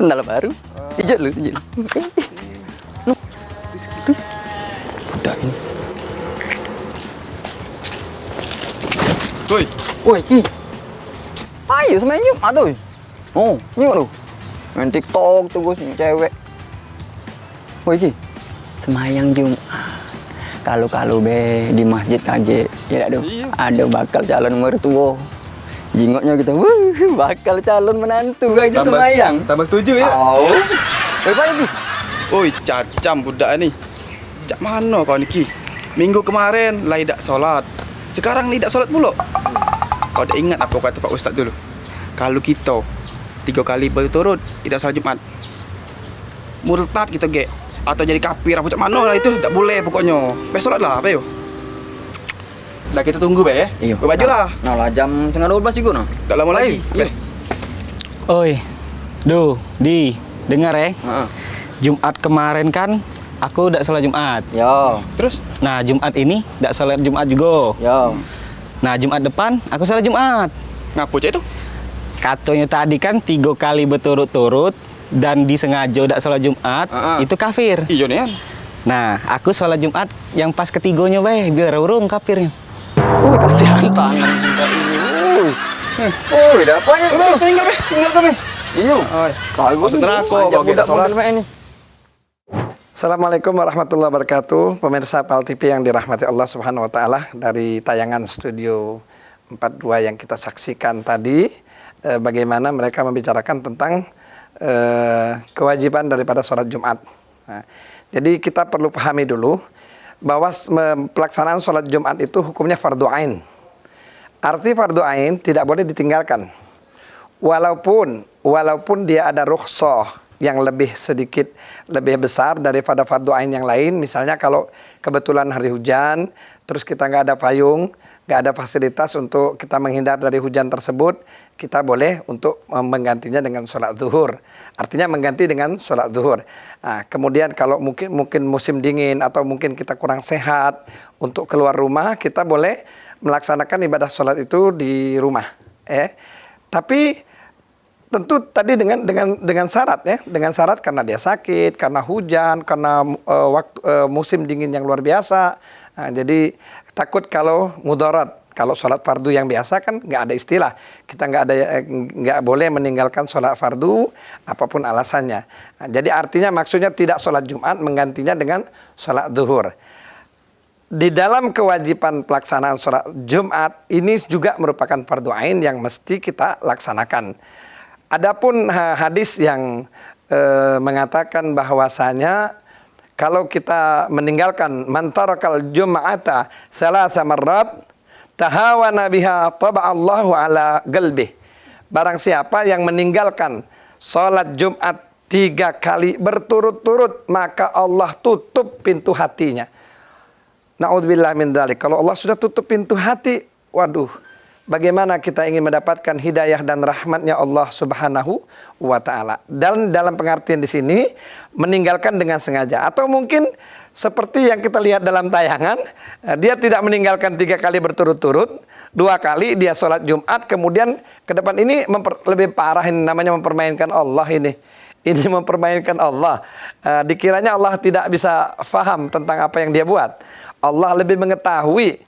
sendal baru. Hijau lu, hijau. Budak ini. Woi, Ki. Ayo semain Jumat tuh. Oh, nyok lu. Main TikTok tuh gue cewek. Woi, Ki. Semayang Jumat. Kalau be di masjid kaget. Ya aduh, ada bakal calon mertua. Jingoknya kita, bakal calon menantu aja semayang. Tambah setuju ya? Oh. Woi, apa itu? Woi, cacam budak ni. Cak mana kau ni, Ki? Minggu kemarin lah tidak solat. Sekarang ni tidak solat pula. Kau dah ingat apa kata Pak Ustaz dulu? Kalau kita 3 kali berturut tidak solat Jumat, murtad kita ge, atau jadi kafir apa cak mana lah itu, tak boleh pokoknya. Besok solatlah, apa yo? Dah kita tunggu be ya. Iya. Berbaju lah. Nah, jam 11:30 juga noh. Tak lama lagi. Iya. Oi, dengar ya. Jumat kemarin kan aku udah sholat Jumat. Yo. Terus? Nah, Jumat ini udah sholat Jumat juga. Yo. Nah, Jumat depan aku sholat Jumat. Ngapu cak itu? Katanya tadi kan 3 kali berturut-turut dan disengaja udah sholat Jumat, itu kafir. Iya nih. Nah, aku sholat Jumat yang pas ketiganya biar urung kafirnya. Kerjaan tangan kita ini. Udah apa ya? Udah, tinggal kami. Iya. Kalau Masuk neraka kalau kita sholat. ini. Assalamualaikum warahmatullahi wabarakatuh. Pemirsa PAL TV yang dirahmati Allah Subhanahu wa taala, dari tayangan Studio 42 yang kita saksikan tadi, bagaimana mereka membicarakan tentang kewajiban daripada sholat Jumat. Nah, jadi kita perlu pahami dulu bahwa pelaksanaan sholat Jumat itu hukumnya fardu ain. Arti fardu ain tidak boleh ditinggalkan. Walaupun dia ada rukhsah yang sedikit lebih besar daripada fardu ain yang lain. Misalnya kalau kebetulan hari hujan, terus kita nggak ada payung, nggak ada fasilitas untuk kita menghindar dari hujan tersebut, kita boleh untuk menggantinya dengan sholat zuhur. Artinya mengganti dengan sholat zuhur. Nah, kemudian kalau mungkin musim dingin atau mungkin kita kurang sehat untuk keluar rumah, kita boleh melaksanakan ibadah sholat itu di rumah. Tapi tentu tadi dengan syarat ya, dengan syarat karena dia sakit, karena hujan, karena musim dingin yang luar biasa. Nah, jadi takut kalau mudarat. Kalau sholat fardu yang biasa kan nggak ada istilah, kita nggak boleh meninggalkan sholat fardu apapun alasannya. Nah, jadi artinya maksudnya tidak sholat Jumat menggantinya dengan sholat zuhur. Di dalam kewajiban pelaksanaan sholat Jumat ini juga merupakan fardu ain yang mesti kita laksanakan. Adapun hadis yang mengatakan bahwasanya kalau kita meninggalkan man tarakal jum'ata salasa marrat tahawana biha taba'allahu ala qalbih. Barang siapa yang meninggalkan salat Jumat 3 kali berturut-turut, maka Allah tutup pintu hatinya. Na'udzubillah min dzalik. Kalau Allah sudah tutup pintu hati, waduh, bagaimana kita ingin mendapatkan hidayah dan rahmatnya Allah Subhanahu wa ta'ala. Dan dalam pengertian di sini, meninggalkan dengan sengaja. Atau mungkin seperti yang kita lihat dalam tayangan, dia tidak meninggalkan 3 kali berturut-turut, 2 kali dia sholat Jumat, kemudian ke depan ini lebih parah, ini namanya mempermainkan Allah ini. Ini mempermainkan Allah. Dikiranya Allah tidak bisa faham tentang apa yang dia buat. Allah lebih mengetahui.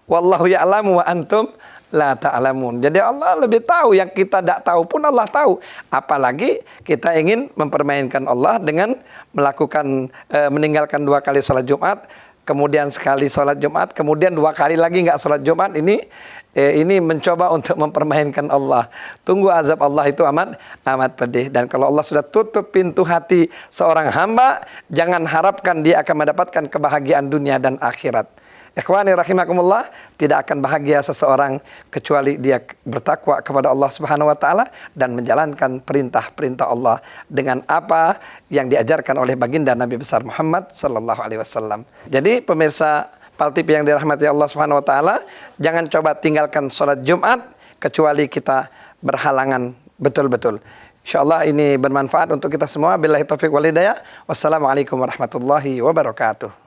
Wallahu ya'lamu wa antum la ta'lamun. Jadi Allah lebih tahu, yang kita tidak tahu pun Allah tahu. Apalagi kita ingin mempermainkan Allah dengan melakukan meninggalkan 2 kali sholat Jumat, kemudian sekali sholat Jumat, kemudian 2 kali lagi nggak sholat Jumat. Ini mencoba untuk mempermainkan Allah. Tunggu azab Allah itu amat pedih. Dan kalau Allah sudah tutup pintu hati seorang hamba, jangan harapkan dia akan mendapatkan kebahagiaan dunia dan akhirat. Ikhwani rahimakumullah, tidak akan bahagia seseorang kecuali dia bertakwa kepada Allah Subhanahu wa taala dan menjalankan perintah-perintah Allah dengan apa yang diajarkan oleh baginda Nabi besar Muhammad sallallahu alaihi wasallam. Jadi pemirsa PAL TV yang dirahmati Allah Subhanahu wa taala, jangan coba tinggalkan sholat Jumat kecuali kita berhalangan betul-betul. Insyaallah ini bermanfaat untuk kita semua. Billahi taufik wal hidayah. Wassalamualaikum warahmatullahi wabarakatuh.